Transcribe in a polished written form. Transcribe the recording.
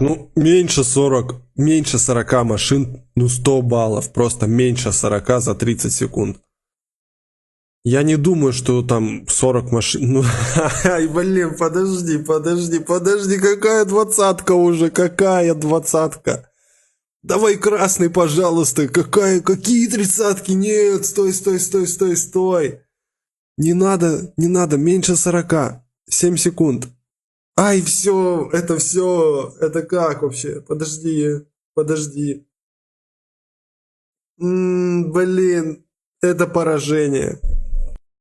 Ну, меньше 40 машин, ну 100 баллов, просто меньше 40 за 30 секунд. Я не думаю, что там 40 машин. Ну, ай, блин, подожди, какая двадцатка уже, какая двадцатка? Давай красный, пожалуйста, какие тридцатки? Нет, стой. Не надо, меньше 40. 7 секунд. Ай, все, это как вообще? Подожди. Блин, это поражение.